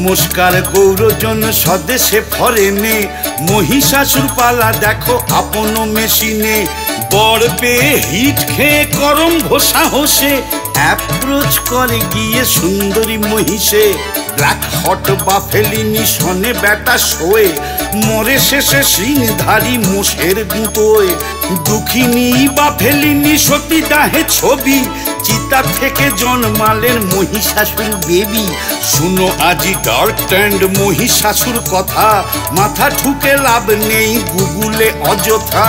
নমস্কার গৌরজন স্বদেশে ফরেনে, মহিষাসুর পালা দেখো আপন মেশিনে। বর পেয়ে হিট খেয়ে করম্ভ সাহসে অ্যাপ্রোচ করে গিয়ে সুন্দরী মহিষে। ব্ল্যাক হট বা ফেলিনি শনে ব্যাটা শোয়ে, মরে শেষে সিংধারী মোষের গুঁতোয়। দুঃখিনী বা ফেলিনি সতী দাহে ছবি, চিতা থেকে জন্মালেন মহিষাসুর বেবি। শুনো আজি ডার্ক ট্যান্ড মহিষাসুর কথা, মাথা ঠুকে লাভ নেই গুগলে অযথা।